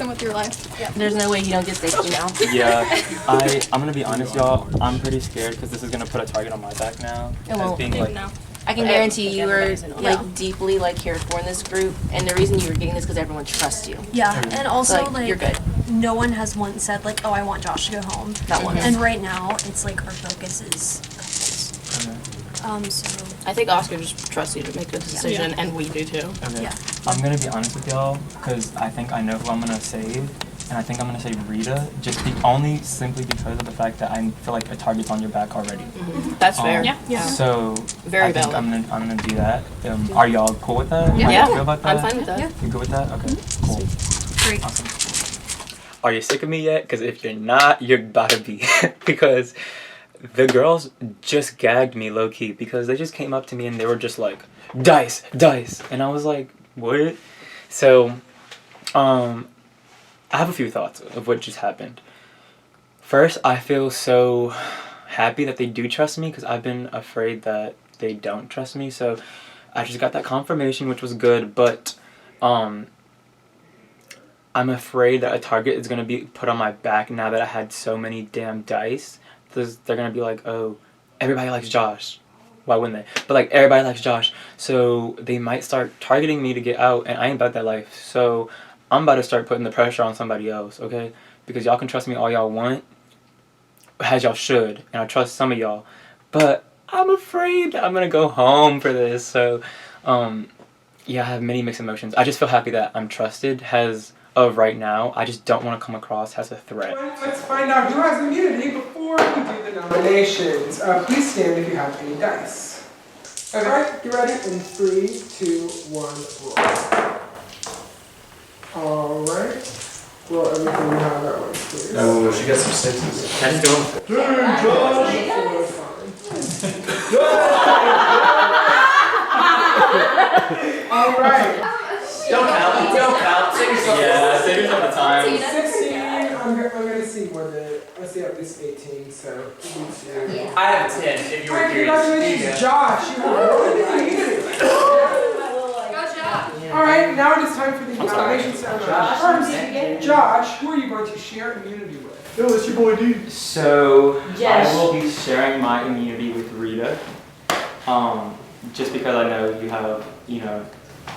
him with your life. Yep. There's no way you don't get safety now. Yeah, I'm gonna be honest, y'all. I'm pretty scared because this is gonna put a target on my back now. It won't. Being like, I can guarantee you are like deeply like cared for in this group, and the reason you were getting this because everyone trusts you. Yeah, and also like you're good. No one has once said like, "Oh, I want Josh to go home." Not once. And right now, it's like our focus is couples. So I think Oscar just trusts you to make this decision, and we do too. okay. Yeah. I'm gonna be honest with y'all because I think I know who I'm gonna save. And I think I'm gonna say Rita, only simply because of the fact that I feel like a target's on your back already. That's fair. Yeah. So Very I think valid. I'm gonna do that. Are y'all cool with that? Yeah. How you feel about that? I'm fine with that. Yeah. You good with that? Okay. Cool. great. Awesome. Are you sick of me yet? Because if you're not, you're about to be. Because the girls just gagged me low key because they just came up to me and they were just like, dice, dice, and I was like, what? So, I have a few thoughts of what just happened. First, I feel so happy that they do trust me because I've been afraid that they don't trust me. So I just got that confirmation, which was good. But I'm afraid that a target is going to be put on my back now that I had so many damn dice. They're going to be like, oh, everybody likes Josh. Why wouldn't they? But like, everybody likes Josh. So they might start targeting me to get out, and I ain't about that life. So I'm about to start putting the pressure on somebody else, okay? Because y'all can trust me all y'all want, as y'all should, and I trust some of y'all. But I'm afraid I'm gonna go home for this. So, yeah, I have many mixed emotions. I just feel happy that I'm trusted as of right now. I just don't want to come across as a threat. Let's find out who has immunity before we do the nominations. Please stand if you have any dice. Okay. Alright, you ready? In 3, 2, 1, roll. Alright. Roll everything you have at once, please. Oh, she got some sixes. Can I just go? Alright. Don't count. Don't count. Save yourself. Yeah, save yourself the time. 16, I'm gonna see more than, I see at least 18, so yeah. I have 10 if you were Alright, curious. congratulations, Josh. You have one immunity. Good job. Alright, now it is time for the nomination ceremony. First, Josh, who are you going to share immunity with? Yo, it's your boy D. So, I will be sharing my immunity with Rita. Just because I know you have,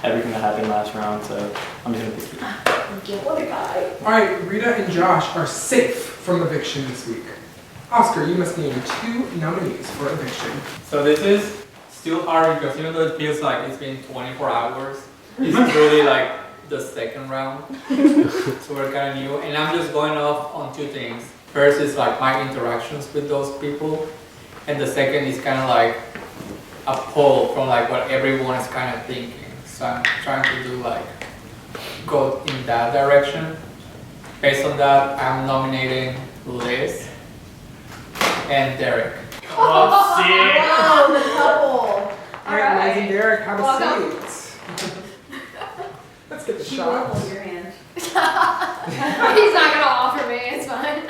everything that happened last round, so I'm just gonna pick you. What a guy. Alright, Rita and Josh are safe from eviction this week. Oscar, you must name 2 nominees for eviction. So this is still hard because even though it feels like it's been 24 hours, it's really like the second round. So we're kind of new, and I'm just going off on 2 things. First is like my interactions with those people, and the second is kind of like a poll from like what everyone is kind of thinking. So I'm trying to do like go in that direction. Based on that, I'm nominating Liz and Derek. Oh, shit. Wow, the couple. Alright, Liz and Derek, have a Welcome. seat. Let's get the She shot. will hold your hand. He's not gonna offer me, it's fine.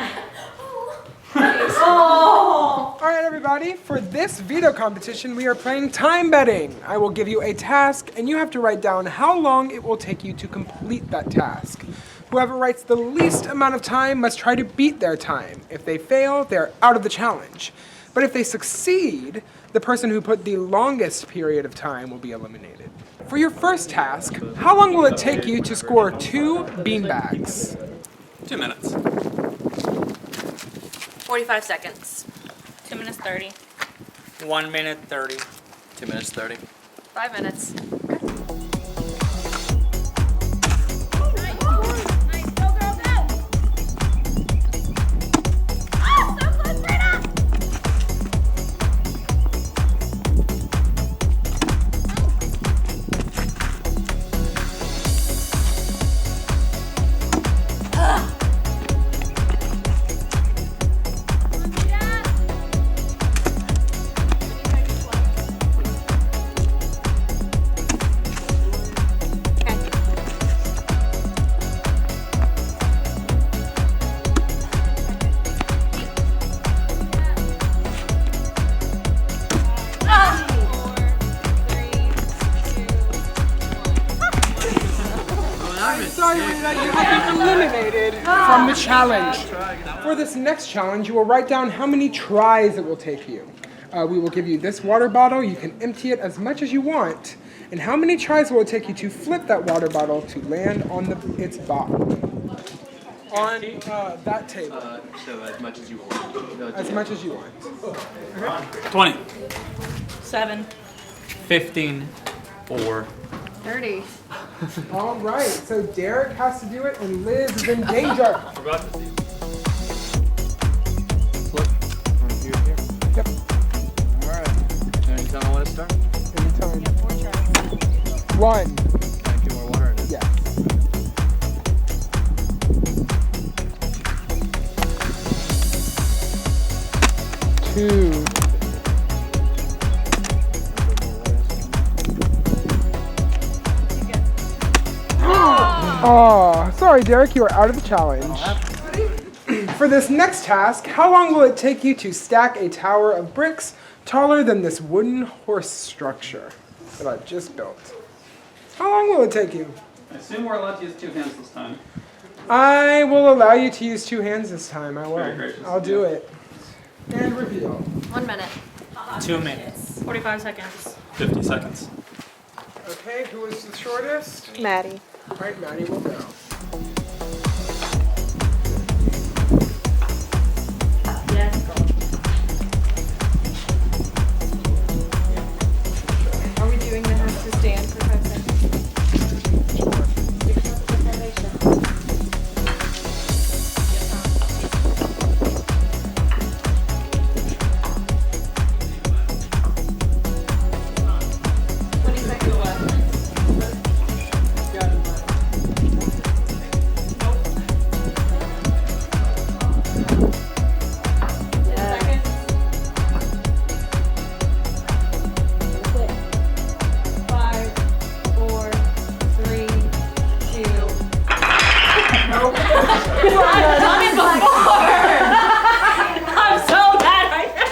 Oh. Alright everybody, for this veto competition we are playing time betting. I will give you a task and you have to write down how long it will take you to complete that task. Whoever writes the least amount of time must try to beat their time. If they fail, they're out of the challenge. But if they succeed, the person who put the longest period of time will be eliminated. For your first task, how long will it take you to score 2 beanbags? 2 minutes. 45 seconds. 2 minutes 30. 1 minute 30. 2 minutes 30. 5 minutes. Sorry, Rita, you have been eliminated. from the challenge. For this next challenge, you will write down how many tries it will take you. We will give you this water bottle. You can empty it as much as you want. And how many tries will it take you to flip that water bottle to land on its bottom? On that table. So as much as you want. As much as you want. 20. 7. 15. 4. 30. All right, so Derek has to do it, and Liz is in danger. Yep. Alright. Can you tell me when to start? Anytime. 1. Can I get more water in it? Yes. 2. Oh, sorry, Derek, you are out of the challenge. For this next task, how long will it take you to stack a tower of bricks taller than this wooden horse structure that I just built? How long will it take you? I assume we're allowed to use 2 hands this time. I will allow you to use 2 hands this time. I will. Very gracious. I'll do it. And reveal. 1 minute. 2 minutes. 45 seconds. 50 seconds. Okay, who is the shortest? Maddie. All right, Maddie will go. Yes. Are we doing the have to stand for 5 seconds?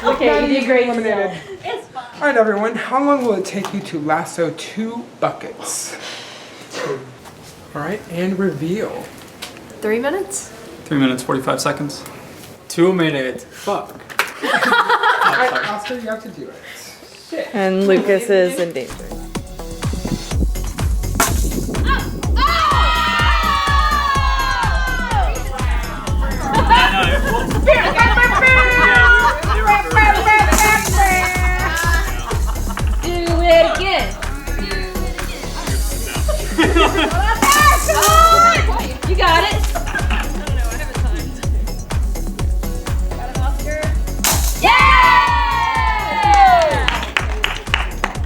Okay, you did great. Eliminated. It's fine. All right, everyone. How long will it take you to lasso 2 buckets? All right, and reveal. 3 minutes? 3 minutes, 45 seconds. 2 minutes. Fuck. All right, Oscar, you have to do it. And Lucas is in danger. Do it again. You got it.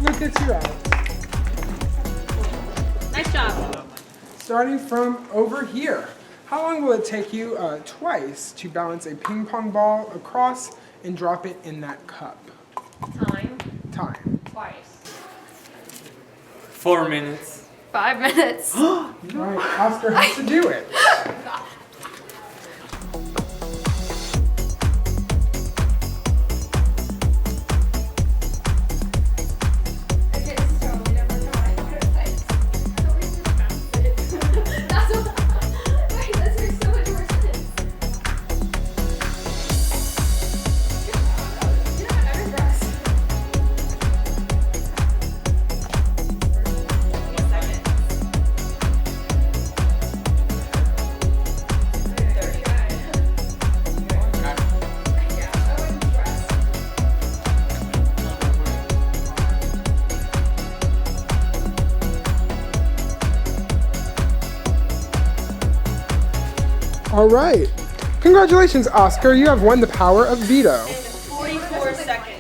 Lucas, you're out. Nice job. Starting from over here. How long will it take you twice to balance a ping pong ball across and drop it in that cup? Time. Twice. 4 minutes. 5 minutes. All right, Oscar has to do it. All right. Congratulations, Oscar. You have won the power of veto. 44 seconds.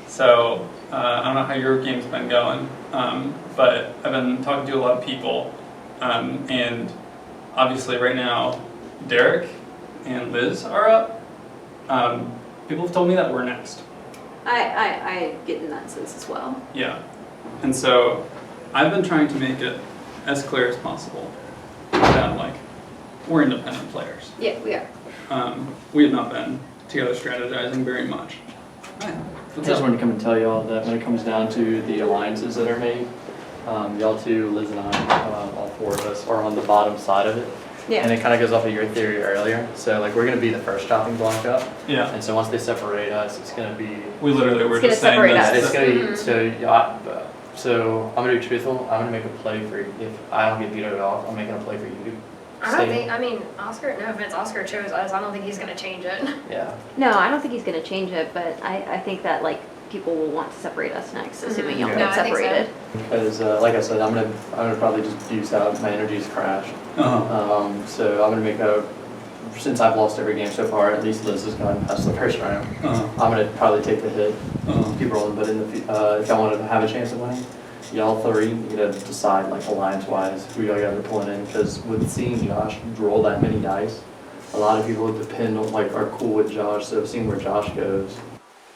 So, I don't know how your game's been going, but I've been talking to a lot of people, and obviously right now, Derek and Liz are up. People have told me that we're next. I get in that sense as well. Yeah. And so, I've been trying to make it as clear as possible that, like, we're independent players. Yeah, we are. We have not been together strategizing very much. I just wanted to come and tell you all that when it comes down to the alliances that are made, y'all two, Liz and I, all 4 of us, are on the bottom side of it. Yeah. And it kind of goes off of your theory earlier. So like we're gonna be the first chopping block up. Yeah. And so once they separate us, it's gonna be. We literally were It's just gonna saying separate this. It's gonna be so I'm gonna be truthful. I'm gonna make a play for you. If I don't get vetoed off, I'm making a play for you. I don't think, I mean, Oscar, no offense, Oscar chose us. I don't think he's gonna change it. Yeah. No, I don't think he's gonna change it, but I think that like people will want to separate us next, assuming y'all Yeah. get No, I think so. separated. Because like I said, I'm gonna probably just use how my energy's crashed. So I'm gonna make a. Since I've lost every game so far, at least Liz has gone past the first round. I'm gonna probably take the hit, keep rolling. But in the if y'all want to have a chance of winning, y'all three, you gotta decide like alliance-wise who y'all guys are pulling in. Because with seeing Josh roll that many dice, a lot of people depend on like are cool with Josh. So seeing where Josh goes.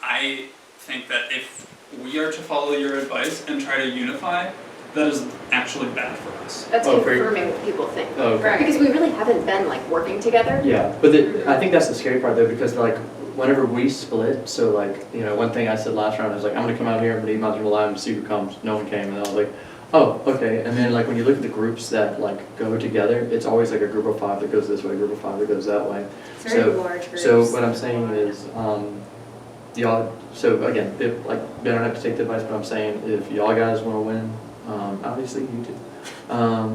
I think that if we are to follow your advice and try to unify, that is actually bad for us. That's Oh, great. confirming what people think. Oh, okay. Right. Because we really haven't been like working together. Yeah, but I think that's the scary part though, because like whenever we split, so like, you know, one thing I said last round, I was like, I'm gonna come out here, I'm gonna eat my alive and see who comes. No one came, and I was like, oh, okay. And then like when you look at the groups that like go together, it's always like a group of 5 that goes this way, a group of 5 that goes that way. It's very large groups. So what I'm saying is, y'all, so again, if like, they don't have to take the advice, but I'm saying if y'all guys wanna win, obviously you do.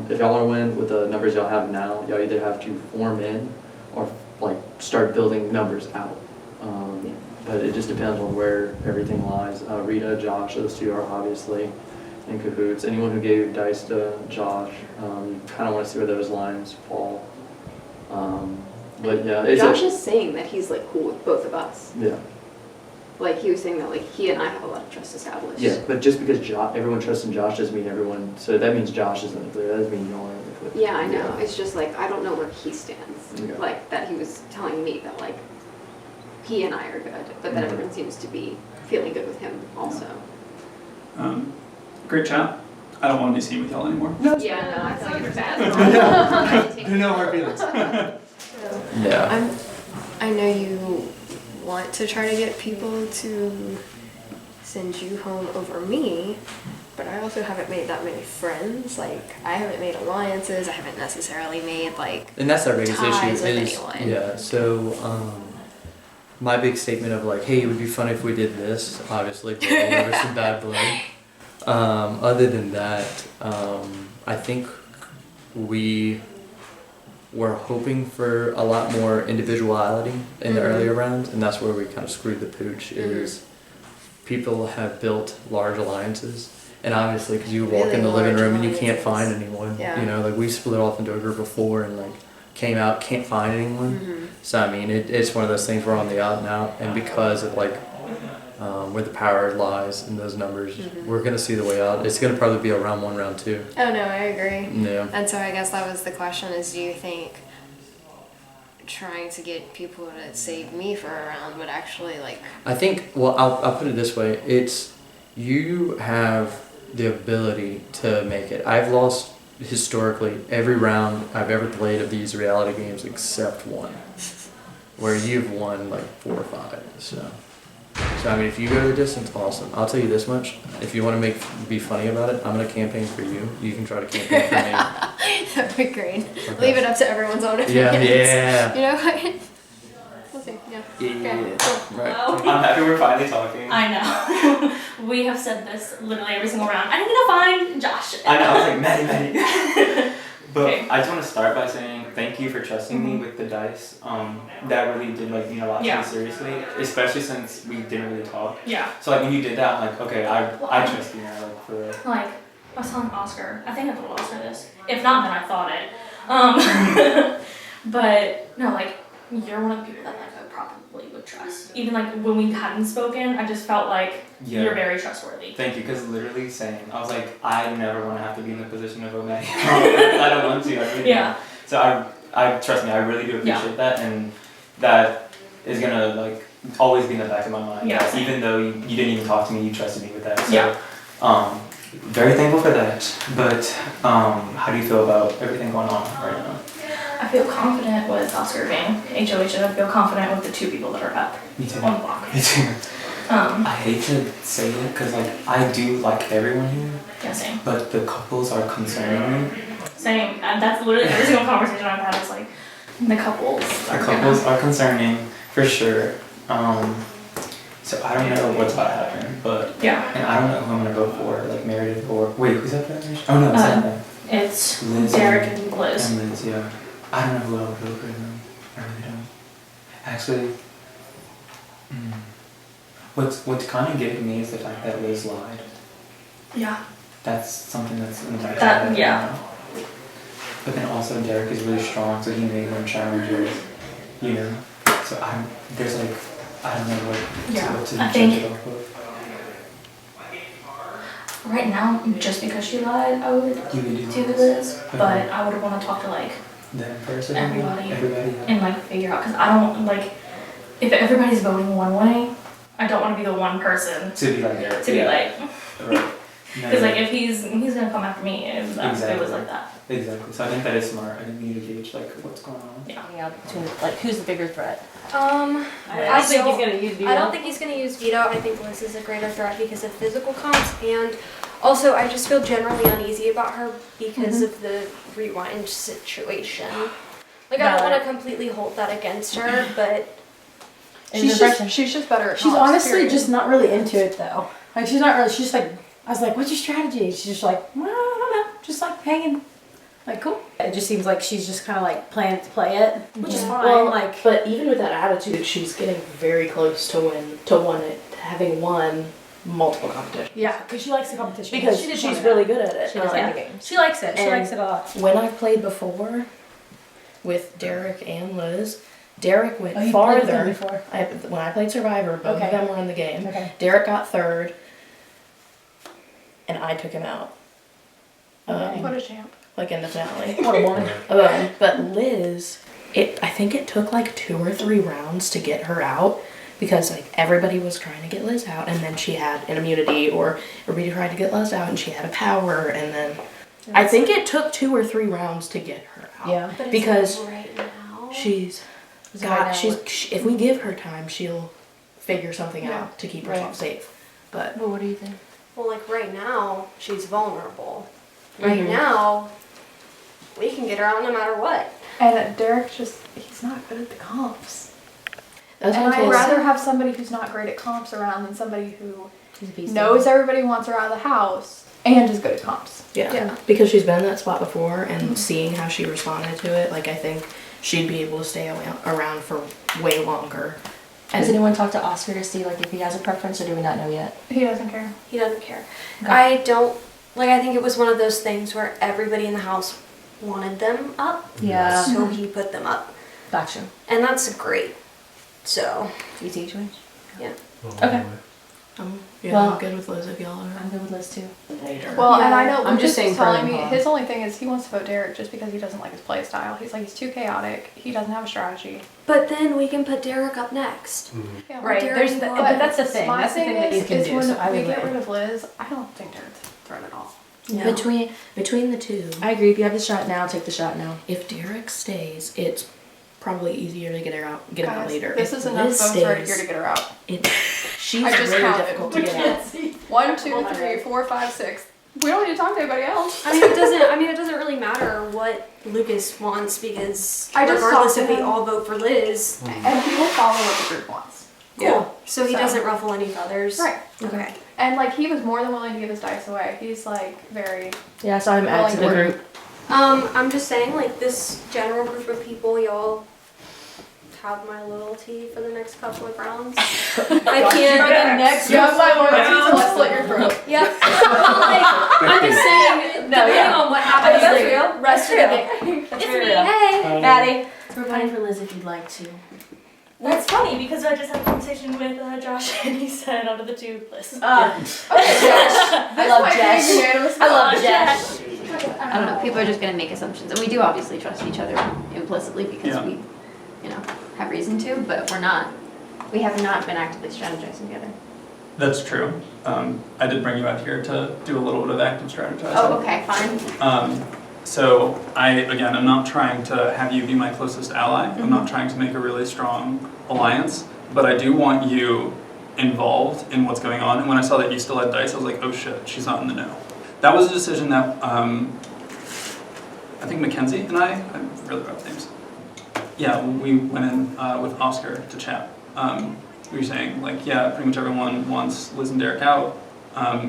If y'all wanna win with the numbers y'all have now, y'all either have to form in or like start building numbers out. But it just depends on where everything lies. Rita, Josh, those two are obviously in cahoots. Anyone who gave dice to Josh, you kinda wanna see where those lines fall. But yeah, it's Josh is saying that he's like cool with both of us. yeah. Like he was saying that like he and I have a lot of trust established. Yeah, but just because everyone trusts in Josh doesn't mean everyone, so that means Josh is in the clear, that doesn't mean y'all are in the clear. Yeah, I know. It's just like I don't know where he stands. Okay. Like that he was telling me that like he and I are good, but that everyone seems to be feeling good with him also. Great chat. I don't want to be seen with y'all anymore. Yeah, no, I feel like it's bad. No hard feelings. Yeah. I know you want to try to get people to send you home over me, but I also haven't made that many friends. Like, I haven't made alliances, I haven't necessarily made, like, And that's our biggest ties issue with is, anyone. yeah, so, my big statement of like, hey, it would be fun if we did this, obviously, but all over some bad blood. Other than that, I think we were hoping for a lot more individuality in the earlier rounds, and that's where we kind of screwed the pooch, is people have built large alliances. And obviously, because you walk in the living room and you can't find anyone, you know, like we split off into a group of 4 and like came out, can't find anyone. So I mean, it's one of those things we're on the out and out, and because of like where the power lies in those numbers, we're gonna see the way out. It's gonna probably be a round 1, round 2. Oh no, I agree. Yeah. And so I guess that was the question is, do you think trying to get people to save me for a round would actually like... I think, well, I'll put it this way. It's, you have the ability to make it. I've lost historically every round I've ever played of these reality games except one, where you've won like 4 or 5. So I mean, if you go the distance, awesome. I'll tell you this much: if you want to be funny about it, I'm gonna campaign for you. You can try to campaign for me. That'd be great. Okay. Leave it up to everyone's own opinions. Yeah. You know what? We'll see. Yeah. Okay, cool. Right. I'm happy we're finally talking. I know. We have said this literally every single round. I need to find Josh. I know, I was like, Maddie. But Okay. I just want to start by saying thank you for trusting me with the dice. That really did like mean a lot to me seriously, especially since we didn't really talk. Yeah. So like when you did that, I'm like, okay, I trust you now, like for real. Like, I was telling Oscar, I think I told Oscar this. If not, then I thought it. But no, like, you're one of the people that like I probably would trust. Even like when we hadn't spoken, I just felt like you're very trustworthy. Thank you, because literally saying, I was like, I never want to have to be in the position of Omega. I don't want to, I really don't. So I trust me, I really do appreciate that, and that is gonna like always be in the back of my mind. Yeah. Even though you didn't even talk to me, you trusted me with that. So very thankful for that. But how do you feel about everything going on right now? I feel confident with Oscar being HOH, and I feel confident with the 2 people that are up Me too. on the block. Me too. I hate to say it because like I do like everyone here, Yeah, same. but the couples are concerning me. Same. And that's literally every single conversation I've had is like, the couples. The couples are concerning for sure. So I don't know what's about to happen, but Yeah. and I don't know who I'm gonna go for, like married or wait, who's that for? Oh no, it's not them. It's Liz Derek and Liz. And Liz, yeah. I don't know who I would go for them. I really don't. Actually, what's kind of getting me is the fact that Liz lied. Yeah. That's something that's in the back of That- my head yeah. right now. But then also Derek is really strong, so he may win challenges, you know. So there's like I don't know what to I judge think it off of. right now, just because she lied, I would You would do Liz, but I would want to talk to like That person, everybody yeah. and like figure out, because I don't like, if everybody's voting one way, I don't want to be the one person To be like Derek. to be like, Right. because like if he's gonna come after me if it was like that. Exactly. So I think that is smart. I think we need to gauge like what's going on. Yeah, between, like, who's the bigger threat? I I think he's gonna use veto. I don't think he's going to use veto. I think Liz is a greater threat because of physical comps, and also I just feel generally uneasy about her because of the rewind situation. Like I don't want to completely hold that against her, but She's just better at She's comps, honestly period. just not really into it though. Like she's not really. She's like, I was like, "What's your strategy?" She's just like, "Well, I don't know, just like hanging." Like cool. It just seems like she's just kind of like planning to play it, which is fine. Well, like, but even with that attitude, she's getting very close to having won multiple competitions. yeah, because she likes the competition. Because she did she's win really it. good at it. She does like the games. She likes it. She And likes it a lot. When I've played before with Derek and Liz, Derek went Oh, you played with them farther. before? When I played Survivor, both Okay. of them were in the game. Okay. Derek got third, and I took him out. What a champ. Like in the finale. What a woman. But Liz, I think it took like 2 or 3 rounds to get her out because like everybody was trying to get Liz out, and then she had an immunity, or everybody tried to get Liz out and she had a power, and then I think it took 2 or 3 rounds to get her out. Yeah. But because it's right now. she's Is it got right now? if we give her time, she'll figure something Yeah. out to keep herself Right. safe. But Well, what do you think? Well, like right now, she's vulnerable. Right now, we can get her out no matter what. And Derek he's not good at the comps. that's And what I I'd told rather have somebody who's not great at comps around than somebody who She's a beast. knows everybody wants her out of the house and is good at comps. Yeah, because she's been in that spot before, and seeing how she responded to it, like I think she'd be able to stay around for way longer. Has anyone talked to Oscar to see like if he has a preference, or do we not know yet? He doesn't care. He doesn't care. Okay. I don't, like, I think it was one of those things where everybody in the house wanted them up. Yeah. So he put them up. Gotcha. And that's great. So, Easy choice. yeah. Okay. I'm good with Liz if y'all are. I'm good with Liz too. Later. Well, and I know I'm Lucas just saying was telling pro me and con. his only thing is he wants to vote Derek just because he doesn't like his play style. He's like, he's too chaotic. He doesn't have a strategy. But then we can put Derek up next. Yeah, Right. Derek There's can the, go but up. that's the thing. My That's the thing that you can is do. when So I we would get win. rid of Liz, I don't think Derek's a threat at all. No. Between the two, I agree. If you have the shot now, take the shot now. if Derek stays, it's probably easier to get him out Guys, later. This If is enough Liz votes stays, right here to get her out. She's I just very counted. difficult to get out. 1, 2, 3, 4, 5, 6. We don't need to talk to anybody else. I mean, it doesn't really matter what Lucas wants because I just regardless talked if to we him. all vote for Liz, And he will follow what the group wants. cool. Yeah. So he doesn't ruffle any feathers. Right. Okay. And like he was more than willing to give his dice away. He's like very. Yeah, I saw him add to the Willing. group. I'm just saying, like, this general group of people, y'all have my loyalty for the next couple of rounds. I can't. Next, you have my loyalty till I slit your throat. Yep. Like, I'm just saying, depending on what happens That's the real. rest of the game. That's It's very me. real. Hey. Maddie, we're voting for Liz if you'd like to. That's funny because I just had a conversation with Josh and he said out of the two lists. Okay, Josh. I love might be Josh. unanimous. I love Josh. I don't know, people are just gonna make assumptions, and we do obviously trust each other implicitly because Yeah. we, have reason to, but we have not been actively strategizing together. That's true. I did bring you out here to do a little bit of active strategizing. Oh, okay, fine. So I'm not trying to have you be my closest ally. I'm not trying to make a really strong alliance, but I do want you involved in what's going on. And when I saw that you still had dice, I was like, oh shit, she's not in the know. That was a decision that think Mackenzie and I'm really bad with names. Yeah, we went in with Oscar to chat. We were saying, like, yeah, pretty much everyone wants Liz and Derek out.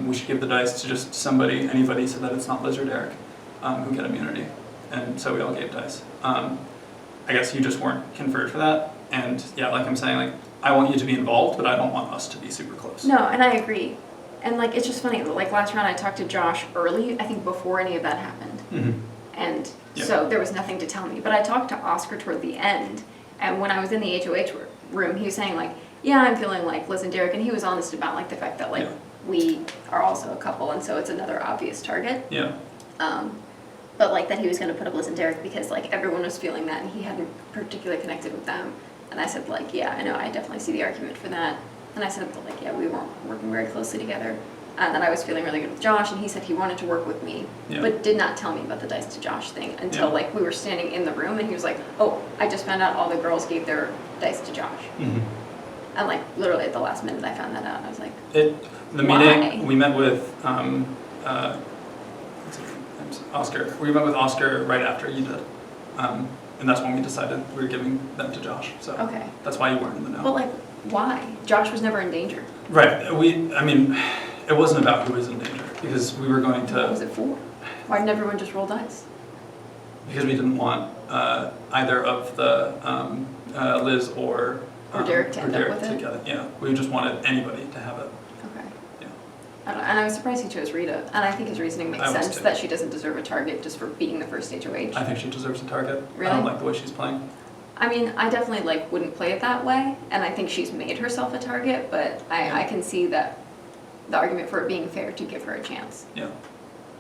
We should give the dice to just somebody, anybody, so that it's not Liz or Derek who get immunity. And so we all gave dice. I guess you just weren't conferred for that. And yeah, like I'm saying, like, I want you to be involved, but I don't want us to be super close. No, and I agree. And like, it's just funny, like last round I talked to Josh early, I think before any of that happened. Mm-hmm. And Yep. so there was nothing to tell me. But I talked to Oscar toward the end, and when I was in the HOH room, he was saying like, yeah, I'm feeling like Liz and Derek, and he was honest about like the fact that like we are also a couple, and so it's another obvious target. Yeah. But like that he was going to put up Liz and Derek because like everyone was feeling that, and he hadn't particularly connected with them. And I said like, yeah, I know, I definitely see the argument for that. And I said that like, yeah, we weren't working very closely together. And that I was feeling really good with Josh, and he said he wanted to work with me, but did not tell me about the dice to Josh thing until like we were standing in the room, and he was like, oh, I just found out all the girls gave their dice to Josh. Mm-hmm. And like literally at the last minute I found that out, and I was like, The meeting, we met with what's his name? Oscar. We met with Oscar right after you did. And that's when we decided we were giving them to Josh. So okay. That's why you weren't in the know. But like, why? Josh was never in danger. Right. I mean, it wasn't about who was in danger, because we were going to... What was it for? Why didn't everyone just roll dice? Because we didn't want either of the Liz or Derek to end up with it? together. Yeah, we just wanted anybody to have it. Okay. Yeah. And I was surprised he chose Rita, and I think his reasoning makes I was sense too. that she doesn't deserve a target just for being the first HOH. I think she deserves a target. Really? I don't like the way she's playing. I mean, I definitely like wouldn't play it that way, and I think she's made herself a target, but I can see that the argument for it being fair to give her a chance. Yeah,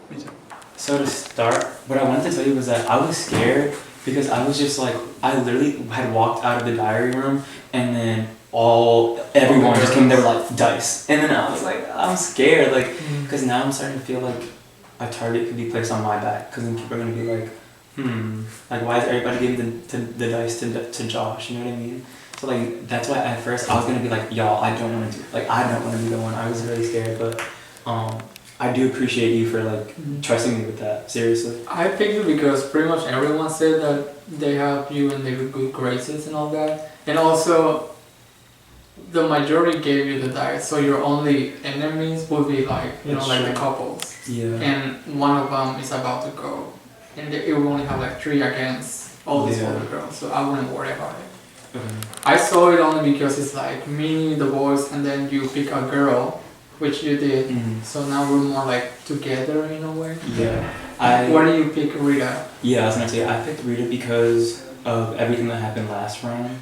me too. So to start, what I wanted to tell you was that I was scared because I was just like, I literally had walked out of the diary room and then everyone just came, they were like, dice. And then I was like, I'm scared, like, because now I'm starting to feel like a target could be placed on my back, because then people are going to be like, like, why is everybody giving the dice to Josh, you know what I mean? So like, that's why at first I was going to be like, y'all, I don't want to be the one. I was really scared, but I do appreciate you for like trusting me with that, seriously. I picked you because pretty much everyone said that they have you in their good graces and all that. And also, the majority gave you the dice, so your only enemies would be like, you know, like the couples. Yeah. And one of them is about to go. And it will only have like 3 against all these other girls, so I wouldn't worry about it. I saw it only because it's like me, the boys, and then you pick a girl, which you did. So now we're more like together in a way. Yeah. Why do you pick Rita? Yeah, I was gonna say I picked Rita because of everything that happened last round.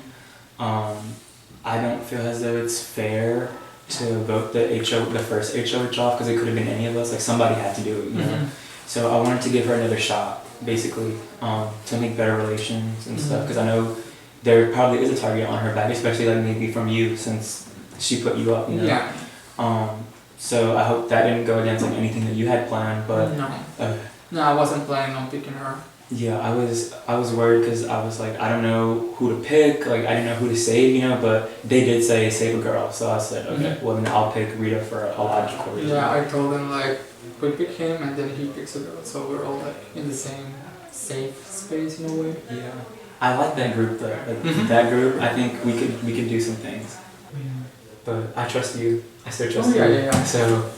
I don't feel as though it's fair to vote the first HOH off, because it could have been any of us. Like, somebody had to do it, you know. So I wanted to give her another shot, basically, to make better relations and stuff, because I know there probably is a target on her back, especially like maybe from you, since she put you up, you know. Yeah. So I hope that didn't go against like anything that you had planned, but No, I wasn't planning on picking her. yeah, I was worried because I was like, I don't know who to pick, like I didn't know who to save, you know, but they did say save a girl, so I said, okay, well then I'll pick Rita for a logical reason. Yeah, I told him like, we pick him and then he picks a girl, so we're all like in the same safe space in a way. Yeah, I like that group though. Like that group, I think we could do some things. But I trust you. I still trust you. Yeah. So,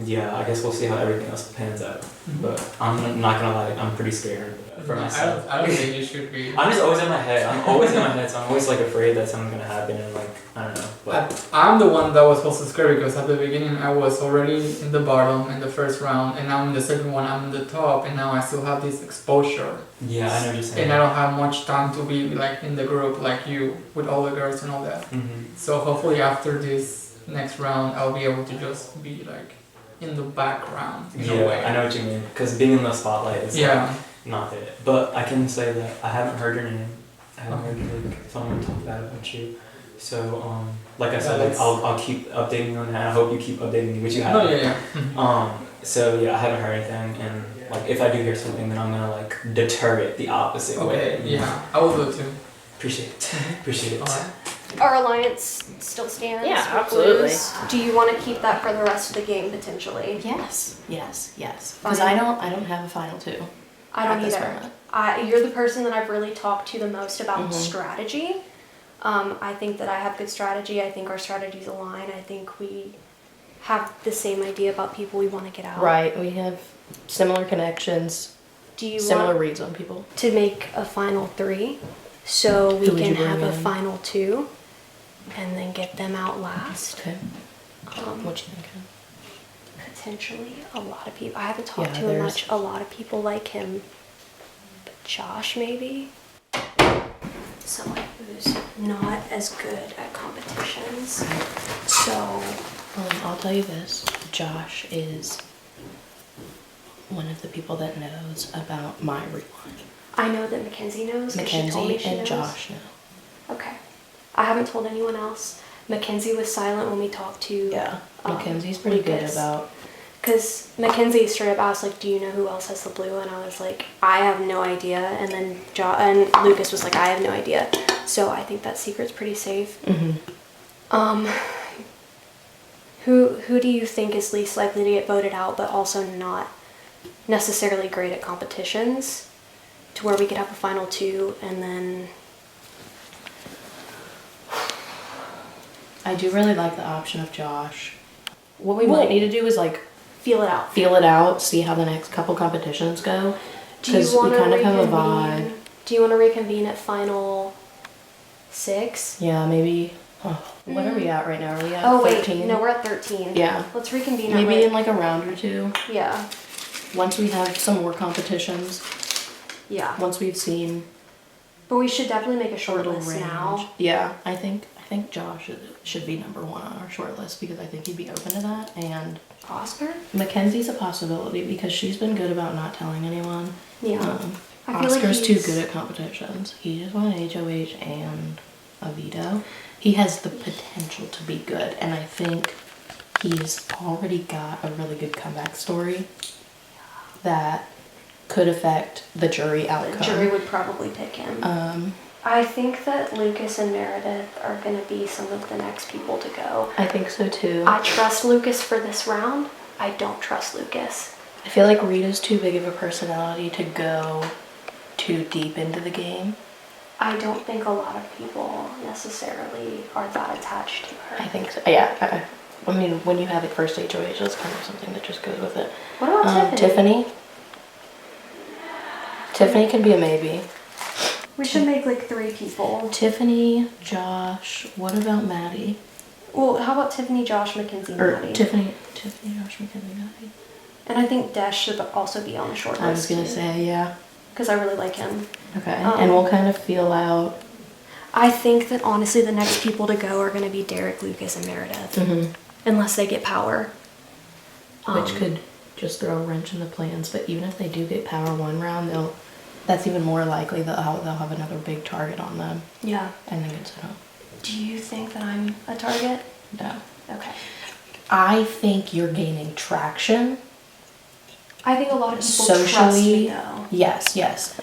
yeah, I guess we'll see how everything else pans out. But I'm not gonna lie, I'm pretty scared for myself. I don't think you should be. I'm just always in my head. So I'm always like afraid that something's gonna happen and like I don't know. But I'm the one that was also scared because at the beginning I was already in the bottom in the first round, and now in the second one I'm in the top, and now I still have this exposure. Yeah, I know what you're saying. And I don't have much time to be like in the group like you with all the girls and all that. So hopefully after this next round I'll be able to just be like in the background in a way. I know what you mean. Because being in the spotlight is like not it. But I can say that I haven't heard your name. I haven't heard like someone talk bad about you. So like I said, like I'll keep updating you on that. I hope you keep updating me, which you have. So yeah, I haven't heard anything, and like if I do hear something, then I'm gonna like deter it the opposite way. Yeah, I will do it too. Appreciate it. Appreciate it. Our alliance still stands. Yeah, with absolutely. Liz. Do you want to keep that for the rest of the game potentially? Yes. Because Fine. I don't have a final two. I don't at this either. moment. You're the person that I've really talked to the most about Mhm. strategy. I think that I have good strategy. I think our strategies align. I think we have the same idea about people we want to get out. Right. We have similar connections. Do you similar want reads on people? to make a final 3 so we Who would can you bring have a in? final 2 and then get them out last? Okay. Um, What you thinking? Potentially a lot of people. I haven't talked Yeah, to him there's- much. A lot of people like him. But Josh, maybe? Someone who's not as good at competitions. So, I'll tell you this. Josh is one of the people that knows about my rewind. I know that Mackenzie knows. 'Cause she told me Mackenzie she and knows. Josh know. Okay. I haven't told anyone else. Mackenzie was silent when we talked to. Yeah. Mackenzie's pretty good Lucas. about. Because Mackenzie straight up asked, like, do you know who else has the blue? And I was like, I have no idea. And then and Lucas was like, I have no idea. So I think that secret's pretty safe. Mm-hmm. Who do you think is least likely to get voted out, but also not necessarily great at competitions, to where we could have a final 2 and then... I do really like the option of Josh. What we might need to do is like feel it out. Feel it out. See how the next couple competitions go. Do you Because we want to kind of have a reconvene? vibe. Do you want to reconvene at final 6? Yeah, maybe. Oh, what are we at right now? Are we at Oh 13? wait, no, we're at 13. Yeah. Let's reconvene. Maybe at in like a round or 2. Yeah. Once we have some more competitions. Yeah. Once we've seen. But we should definitely make a short little list range. now. Yeah, I think Josh should be number 1 on our short list because I think he'd be open to that. And Oscar? Mackenzie's a possibility because she's been good about not telling anyone. Yeah. I feel like Oscar's too he's- good at competitions. He just won an HOH and a veto. He has the potential to be good, and I think he's already got a really good comeback story that could affect the jury outcome. The jury would probably pick him. I think that Lucas and Meredith are going to be some of the next people to go. I think so too. I trust Lucas for this round. I don't trust Lucas. I feel like Rita's too big of a personality to go too deep into the game. I don't think a lot of people necessarily are that attached to her. I think so. Yeah. I mean, when you have a first HOH, that's kind of something that just goes with it. What about Tiffany? Tiffany can be a maybe. We should make like 3 people. Tiffany, Josh, what about Maddie? Well, how about Tiffany, Josh, Mackenzie, Or Maddie? Tiffany, Josh, Mackenzie, Maddie. And I think Desh should also be on the short list. I was gonna say, yeah. Because I really like him. Okay, and we'll kind of feel out. I think that honestly the next people to go are going to be Derek, Lucas, and Meredith. Mhm. Unless they get power. Which could just throw a wrench in the plans, but even if they do get power 1 round, that's even more likely that they'll have another big target on them. Yeah. And then get sent home. Do you think that I'm a target? No. Okay. I think you're gaining traction. I think a lot of people Socially, trust me though. yes.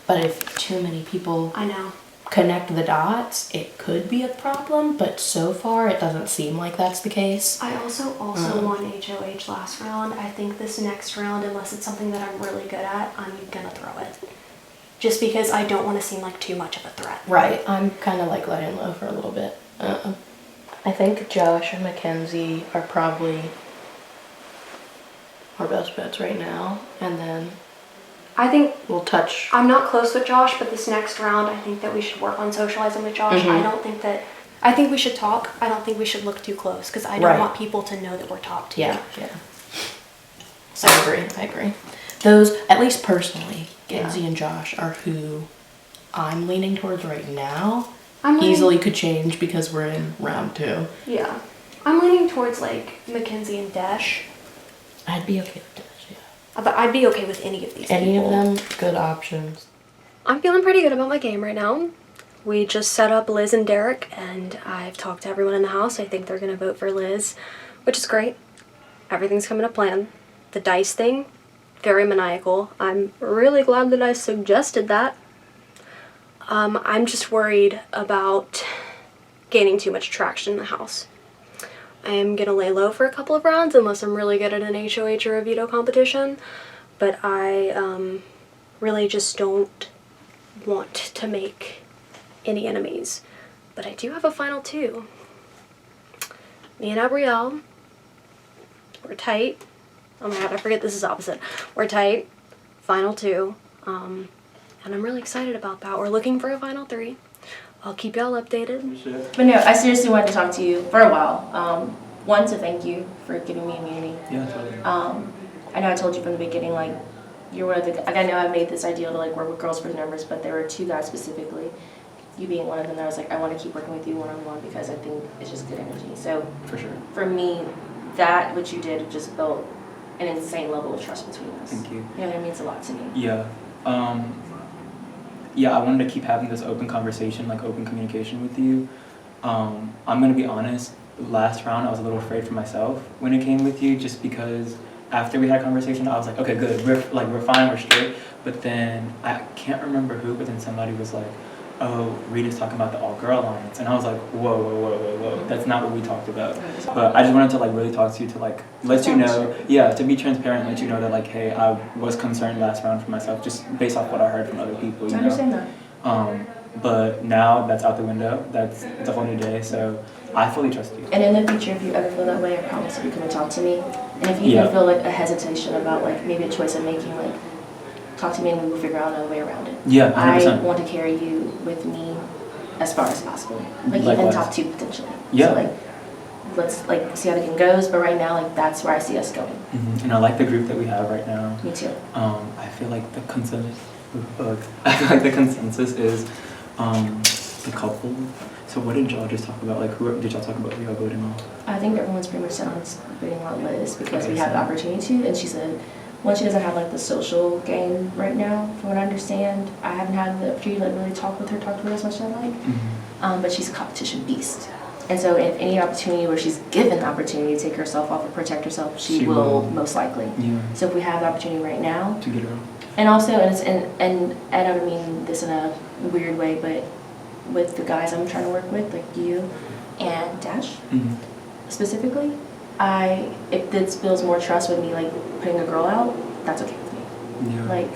But if too many people I know. connect the dots, it could be a problem, but so far it doesn't seem like that's the case. I also won HOH last round. I think this next round, unless it's something that I'm really good at, I'm gonna throw it. Just because I don't want to seem like too much of a threat. Right, I'm kind of like letting low for a little bit. I think Josh and Mackenzie are probably our best bets right now, and then I think we'll touch. I'm not close with Josh, but this next round, I think that we should work on socializing with Josh. Mhm. I think we should talk. I don't think we should look too close because I don't Right. want people to know that we're top 2. Yeah. So I agree. Those, at least personally, Kenzie and Josh are who I'm leaning towards right now. Easily could change because we're in round 2. Yeah. I'm leaning towards like Mackenzie and Desh. I'd be okay with Desh, yeah. But I'd be okay with any of these Any people. of them, good options. I'm feeling pretty good about my game right now. We just set up Liz and Derek, and I've talked to everyone in the house. I think they're going to vote for Liz, which is great. Everything's coming to plan. The dice thing, very maniacal. I'm really glad that I suggested that. I'm just worried about gaining too much traction in the house. I am gonna lay low for a couple of rounds unless I'm really good at an HOH or a veto competition, but I really just don't want to make any enemies. But I do have a final 2. Me and Abrielle, we're tight. Oh my god, I forget this is opposite. We're tight. Final 2. And I'm really excited about that. We're looking for a final 3. I'll keep y'all updated. But no, I seriously wanted to talk to you for a while. One, to thank you for giving me immunity. Yeah, totally. I know I told you from the beginning, like, you're one of the, like, I know I made this ideal to, like, work with girls for numbers, but there were 2 guys specifically, you being one of them, that I was like, I want to keep working with you one-on-one because I think it's just good energy. So, for sure. For me, that, what you did, just built an insane level of trust between us. Thank you. You know, it means a lot to me. Yeah. Yeah, I wanted to keep having this open conversation, like open communication with you. I'm gonna be honest, last round I was a little afraid for myself when it came with you, just because after we had a conversation I was like, okay, good, we're fine, we're straight. But then I can't remember who, but then somebody was like, oh, Rita's talking about the all-girl alliance, and I was like, whoa, that's not what we talked about. But I just wanted to like really talk to you to like let you know, yeah, to be transparent and let you know that like, hey, I was concerned last round for myself, just based off what I heard from other people. You I understand that. But now that's out the window. It's a whole new day, so I fully trust you. And in the future, if you ever feel that way, I promise you come and talk to me. And if you even feel like a hesitation about like maybe a choice I'm making, like talk to me and we will figure out another way around it. Yeah, 100%. I want to carry you with me as far as possible. Like Likewise. even top 2 potentially. Yeah. So like let's like see how the game goes, but right now like that's where I see us going. Mm-hmm. And I like the group that we have right now. Me too. I feel like the consensus. I feel like the consensus is the couple. So what did y'all just talk about? Like who did y'all talk about who y'all voting on? I think everyone's pretty much set on voting on Liz because Okay, we have the so- opportunity to, and she said, one, she doesn't have like the social game right now, from what I understand. I haven't had the opportunity to like really talk to her as much as I like. Mm-hmm. But she's a competition beast. And so in any opportunity where she's given the opportunity to take herself off or protect herself, she will most likely. Yeah. So if we have the opportunity right now, To get her. and also, and I don't mean this in a weird way, but with the guys I'm trying to work with, like you and Dash, Mm-hmm. specifically, if this builds more trust with me, like putting a girl out, that's okay with me. Yeah. Like,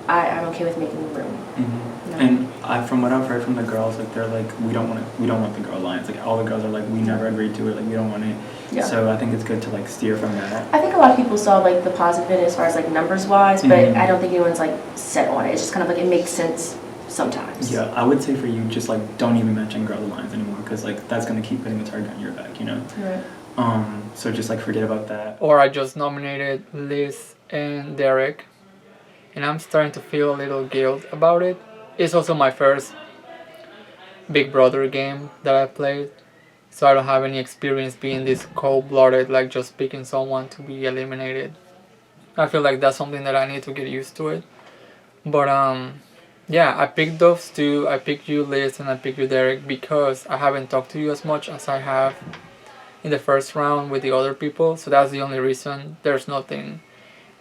I'm okay with making room. Mm-hmm. No. And from what I've heard from the girls, like they're like, we don't want the girl alliance. Like all the girls are like, we never agreed to it. Like we don't want it. Yeah. So I think it's good to like steer from that. I think a lot of people saw like the positive in it as far as like numbers wise, but Mhm. I don't think anyone's like set on it. It's just kind of like it makes sense sometimes. Yeah, I would say for you, just like don't even mention girl alliance anymore, because like that's gonna keep putting a target on your back, you know. Right. So just like forget about that. Or I just nominated Liz and Derek, and I'm starting to feel a little guilt about it. It's also my first Big Brother game that I played, so I don't have any experience being this cold-blooded, like just picking someone to be eliminated. I feel like that's something that I need to get used to it. But yeah, I picked those 2. I picked you, Liz, and I picked you, Derek, because I haven't talked to you as much as I have in the first round with the other people. So that's the only reason. There's nothing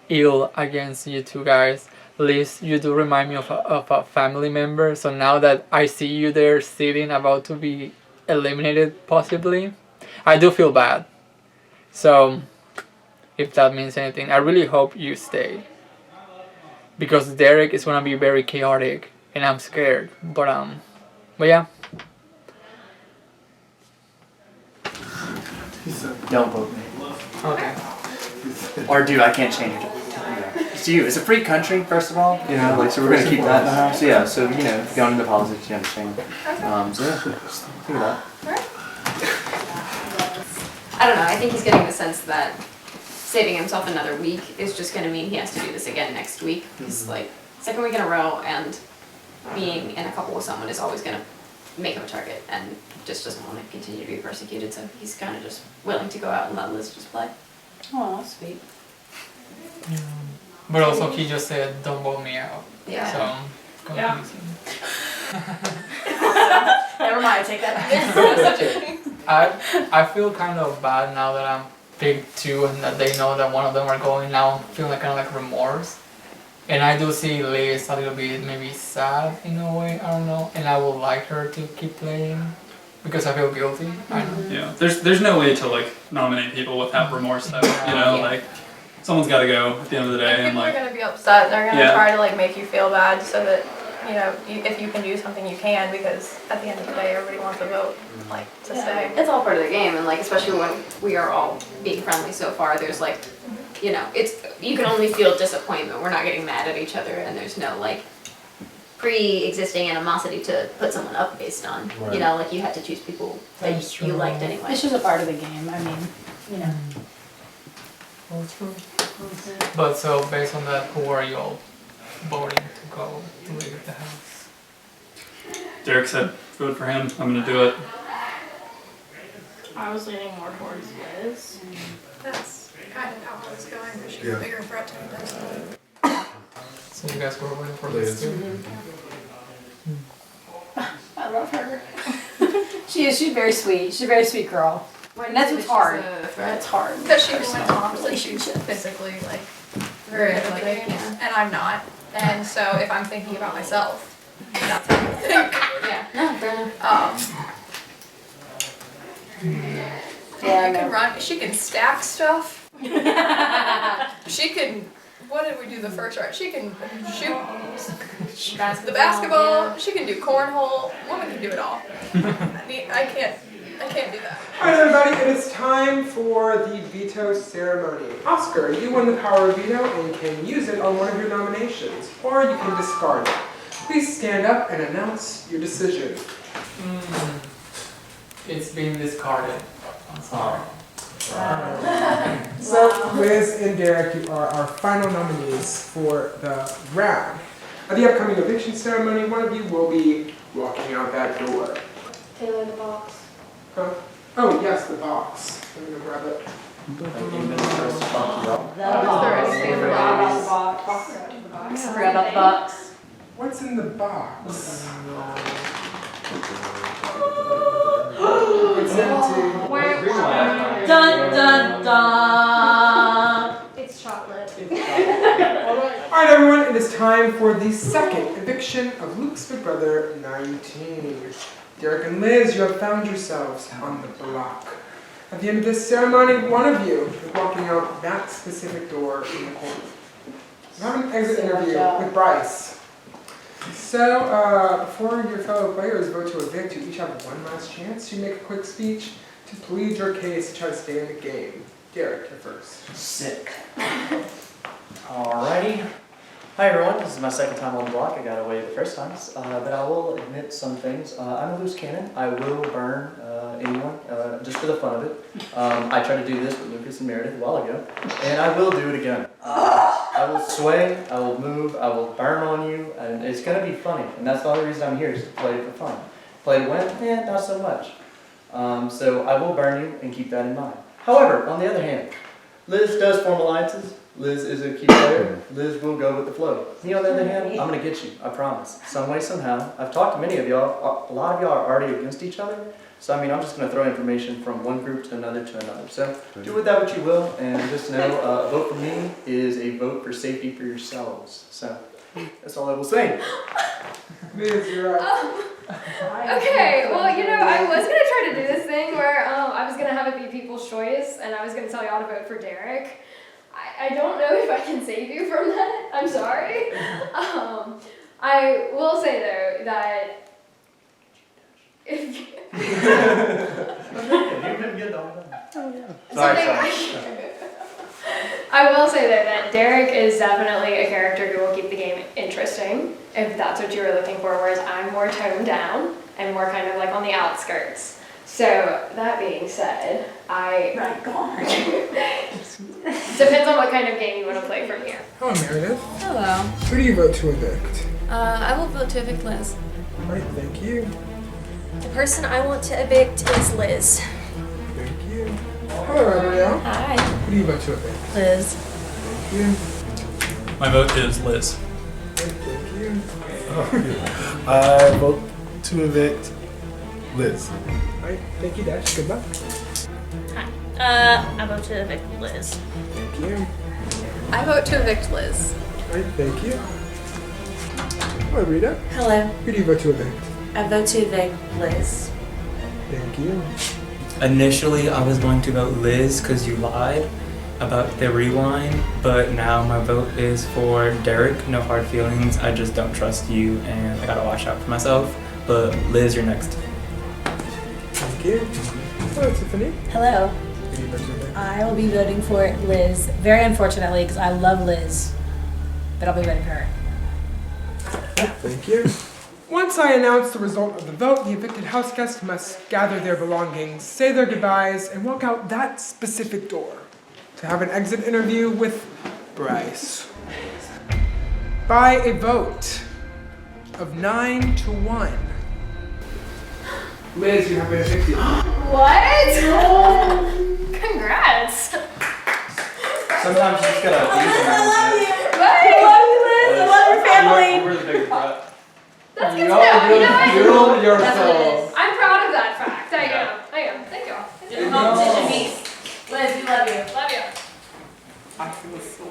ill against you 2 guys. Liz, you do remind me of a family member. So now that I see you there sitting about to be eliminated possibly, I do feel bad. So if that means anything, I really hope you stay, because Derek is gonna be very chaotic and I'm scared. But yeah. Don't vote me. Okay. Or dude, I can't change it. It's you. It's a free country, first of all. You know, like so we're gonna keep that in the house. Yeah. So you know, going into politics, you understand. So yeah, just think of that. I don't know, I think he's getting the sense that saving himself another week is just gonna mean he has to do this again next week. Because like, second week in a row and being in a couple with someone is always gonna make him a target and just doesn't want to continue to be persecuted, so he's kind of just willing to go out and let Liz just play. Oh, that's sweet. But also he just said, don't vote me out. Yeah. So, confusing. Never mind, take that back. I feel kind of bad now that I'm picked 2 and that they know that one of them are going. Now I'm feeling kind of like remorse. And I do see Liz a little bit maybe sad in a way, I don't know. And I would like her to keep playing. Because I feel guilty. I know. Yeah, there's no way to like nominate people without remorse though. You know, like someone's got to go at the end of the day, and People like are gonna be upset. They're gonna Yeah. try to like make you feel bad so that if you can do something, you can, because at the end of the day, everybody wants a vote, like to stay. It's all part of the game, and like especially when we are all being friendly so far, there's like, you can only feel disappointment. We're not getting mad at each other, and there's no like pre-existing animosity to put someone up based on. Right. Like you had to choose people that you liked anyway. It's just a part of the game. I mean, But so based on that, who are y'all voting to go to leave the house? Derek said, vote for him. I'm gonna do it. I was leaning more towards Liz. That's kind of how I was going, but she's Yeah. a bigger threat to me personally. So you guys were voting for Liz too? I love her. She's very sweet. She's a very sweet girl. And that's what's hard. That's hard. Because she went off, like she's physically like very athletic, and I'm not. And so if I'm thinking about myself, that's how I think. Yeah. No, fair enough. She can run. She can stack stuff. She can. What did we do the first round? She can shoot the basketball. She can do cornhole. Woman can do it all. I can't do that. Alright everybody, it is time for the veto ceremony. Oscar, you won the power of veto and can use it on one of your nominations, or you can discard it. Please stand up and announce your decision. It's being discarded. I'm sorry. So, Liz and Derek, you are our final nominees for the round. At the upcoming eviction ceremony, one of you will be walking out that door. Taylor the box. Huh? Oh, yes, the box. I'm gonna grab it. Forgot about the box. What's in the box? It's empty. Dun dun dun. It's chocolate. Alright everyone, it is time for the second eviction of Luke's big brother 19. Derek and Liz, you have found yourselves on the block. At the end of this ceremony, one of you is walking out that specific door in the corner. You have an exit interview with Bryce. So, before your fellow players vote to evict, you each have one last chance to make a quick speech to plead your case to try to stay in the game. Derek, you're first. Sick. Alrighty. Hi everyone, this is my second time on the block. I got away the first time, but I will admit some things. I'm a loose cannon. I will burn anyone, just for the fun of it. I tried to do this with Lucas and Meredith a while ago, and I will do it again. I will sway, I will move, I will burn on you, and it's going to be funny. And that's the only reason I'm here, is to play for fun. Play to win? Not so much. So I will burn you, and keep that in mind. However, on the other hand, Liz does form alliances. Liz is a key player. Liz will go with the flow. Me on the other hand, I'm going to get you. I promise. Some way, somehow. I've talked to many of y'all. A lot of y'all are already against each other. So, I mean, I'm just going to throw information from one group to another to another. So, do with that what you will. And just know, a vote for me is a vote for safety for yourselves. So, that's all I will say. Liz, you're up. Okay, well, I was gonna try to do this thing where I was gonna have it be people's choice, and I was gonna tell y'all to vote for Derek. I don't know if I can save you from that. I'm sorry. I will say though that if You've been good all day. I will say though that Derek is definitely a character who will keep the game interesting, if that's what you were looking for, whereas I'm more toned down and more kind of like on the outskirts. So, that being said, depends on what kind of game you want to play from here. Hello, Meredith. Hello. Who do you vote to evict? I will vote to evict Liz. Alright, thank you. The person I want to evict is Liz. Thank you. Hello, Ariel. Hi. Who do you vote to evict? Liz. Thank you. My vote is Liz. Thank you. I vote to evict Liz. Alright, thank you, Dash. Good luck. Hi. I vote to evict Liz. Thank you. I vote to evict Liz. Alright, thank you. Hello, Rita. Hello. Who do you vote to evict? I vote to evict Liz. Thank you. Initially, I was going to vote Liz because you lied about the rewind, but now my vote is for Derek. No hard feelings. I just don't trust you, and I gotta watch out for myself. But Liz, you're next. Thank you. Hello, Tiffany. Hello. Who do you vote for? I will be voting for Liz, very unfortunately, because I love Liz, but I'll be voting for her. Thank you. Once I announce the result of the vote, the evicted house guests must gather their belongings, say their goodbyes, and walk out that specific door to have an exit interview with Bryce. By a vote of 9-1. Liz, you have been evicted. What? Congrats. Sometimes you just gotta. I love you. What? I love you, Liz. I love your family. We're the bigger threat. That's good to know. You know what? Fuel That's what it yourself. is. I'm proud of that fact. I am. Thank you. It's a competition piece. Liz, we love you. Love you. I feel so.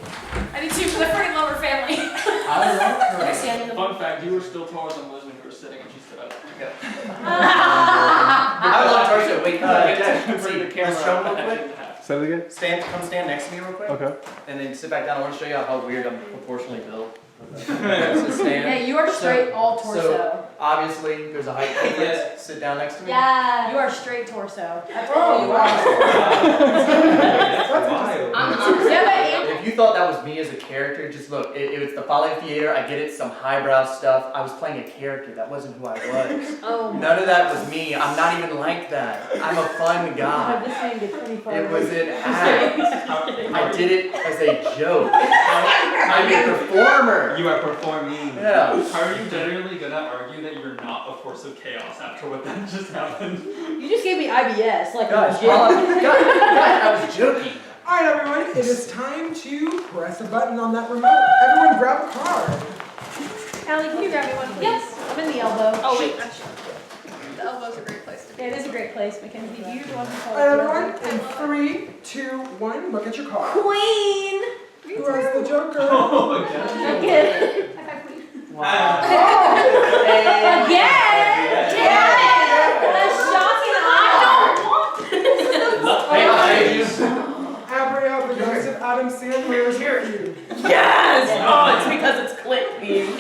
I need you for the freaking lover family. I love her. Fun fact, you were still taller than Liz when you were sitting and she stood up. I love torso. Wait, Bring the camera let's show up. real quick. Say it again. Come stand next to me real quick. Okay. And then sit back down. I want to show you how weird I'm proportionally built. So stand. Yeah, you are straight all torso. So obviously there's a height difference. Sit down next to me. Yeah, you are straight torso. That's what Oh, you wow. That's wild. Yeah, but If you thought that was me as a character, just look. It was the Following Theater. I get it. Some highbrow stuff. I was playing a character. That wasn't who I was. oh, None of that was me. I'm not even like that. I'm a fun guy. this thing gets pretty far. It was an act. I did it as a joke. I'm a performer. You are performing. Yeah. How are you genuinely gonna argue that you're not a force of chaos after what that just happened? You just gave me IBS, like Guys, legit. I was joking. All right, everyone, it is time to press a button on that remote. Everyone grab a card. Allie, can you grab me one, please? Yes. I'm in the elbow. Oh wait. The elbow's a great place to be. Yeah, it is a great place, Mackenzie. Do you want to All right, everyone, in 3, 2, 1, look at your card. Queen! Who is the Joker? Oh, again? Again! Wow. Again! Yeah! That's shocking. I don't want this. Hey, I you. Abrielle, the ghost of Adam Sandler is here. You. Yes! Oh, it's because it's click themed.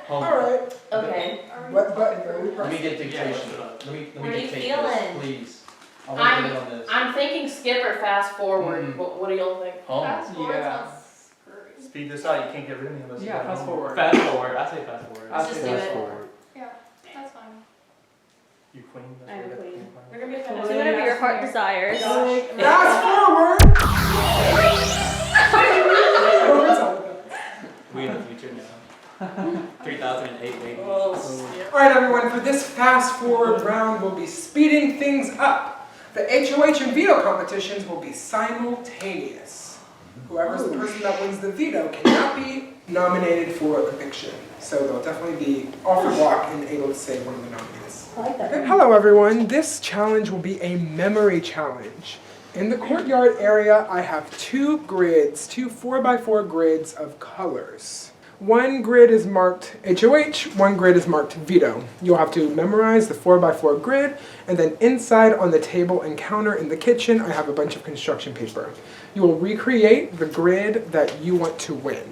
All right. Okay. What button are we Let me pressing? get dictation. Let me What are you dictate feeling? this, please. I want to get in on this. I'm thinking skip or fast forward. What do y'all think? Yeah. Speed this out. You can't get rid of me unless you Yeah, go fast home. forward. Fast forward. I say fast forward. Let's just do it. Yeah, that's fine. You queen. That's I'm what I got. queen. We're gonna be Do whatever your heart desires. Fast forward. We in the future now. 3008 baby. All right, everyone, for this fast forward round, we'll be speeding things up. The HOH and veto competitions will be simultaneous. Whoever's the person that wins the veto cannot be nominated for eviction. So they'll definitely be off the block and able to say one of the nominees. I like that. Okay, hello, everyone. This challenge will be a memory challenge. In the courtyard area, I have 2 grids, 2 4x4 grids of colors. One grid is marked HOH, one grid is marked veto. You'll have to memorize the 4x4 grid, and then inside on the table and counter in the kitchen, I have a bunch of construction paper. You will recreate the grid that you want to win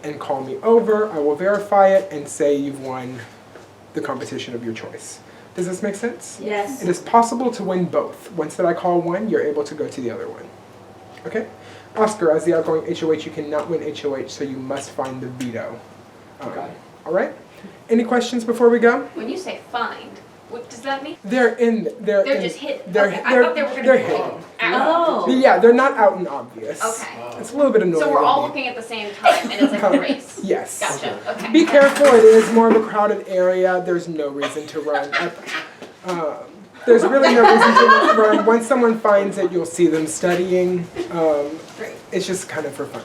and call me over. I will verify it and say you've won the competition of your choice. Does this make sense? Yes. It is possible to win both. Once that I call one, you're able to go to the other one. Okay? Oscar, as the outgoing HOH, you cannot win HOH, so you must find the veto. Okay. All right? Any questions before we go? When you say find, what does that mean? They're in. They're in, just hidden. They're, Okay, they're, I thought they were going to they're be hidden. like out. Oh. Yeah, they're not out and obvious. Okay. It's a little bit annoying. So we're all with me. looking at the same time, and it's like a race. Yes. Gotcha. Okay. Be careful, it is more of a crowded area. There's no reason to run. There's really no reason to run. Once someone finds it, you'll see them studying. It's just kind of for fun.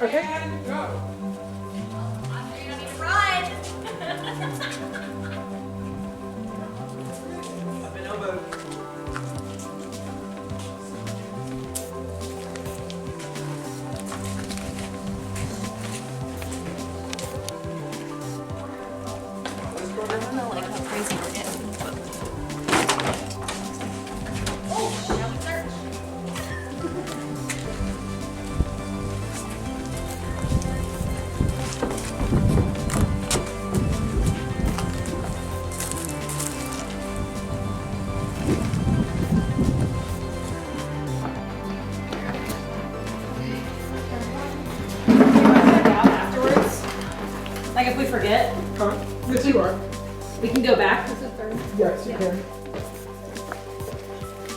Okay, and go. Up and elbow. I don't know like how crazy we're getting, but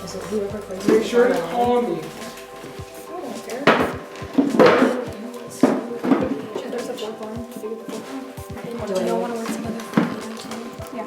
Is it whoever plays Make sure to call me. There's a fourth one. Did you get the fourth one? Do Do I you know? want to work together? Yeah.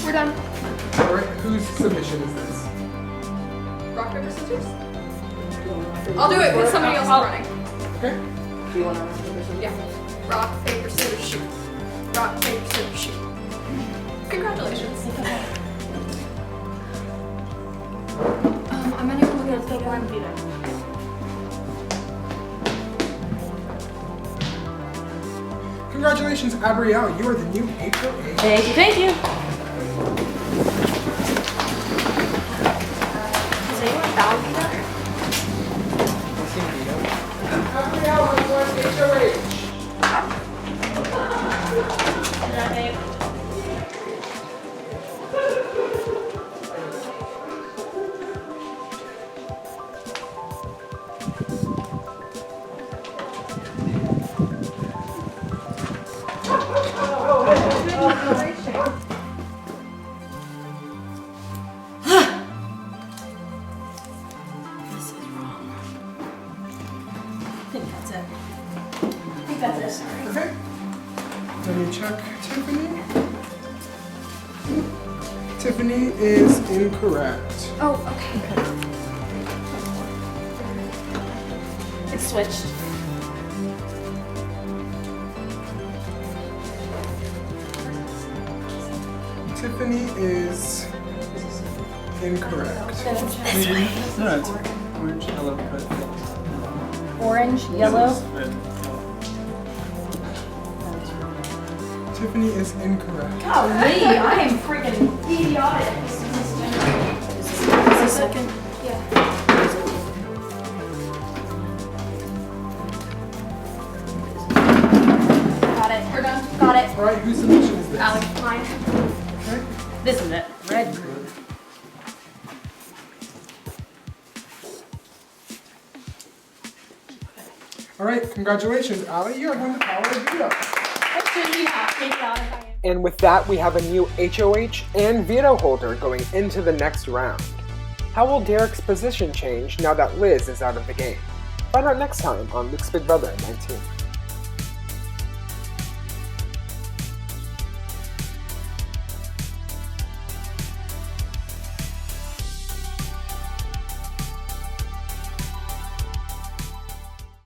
We're done. All right, whose submission is this? Rock, paper, scissors? I'll do it because somebody else is running. Okay. Do you want to rock, paper, scissors? Yeah. Rock, paper, scissors, shoot. Rock, paper, scissors, shoot. Congratulations. I'm gonna go look at the one. Congratulations, Abrielle. You are the new HOH. Thank you, thank you. Does anyone bound me there? Abrielle, I'm going HOH. I think that's it. I think that's it. Okay. Let me check Tiffany. Tiffany is incorrect. Oh, okay. It's switched. Tiffany is incorrect. This way. No, it's orange, yellow, red. Orange, yellow. Red. Tiffany is incorrect. Golly, I am freaking idiotic. Is the second? Yeah. Got it. We're done. Got it. All right, whose submission is this? Alex, mine. Okay. This is it. Red. All right, congratulations, Allie. You have won the power of veto. That shouldn't be happening. And with that, we have a new HOH and veto holder going into the next round. How will Derek's position change now that Liz is out of the game? Find out next time on Luke's Big Brother 19.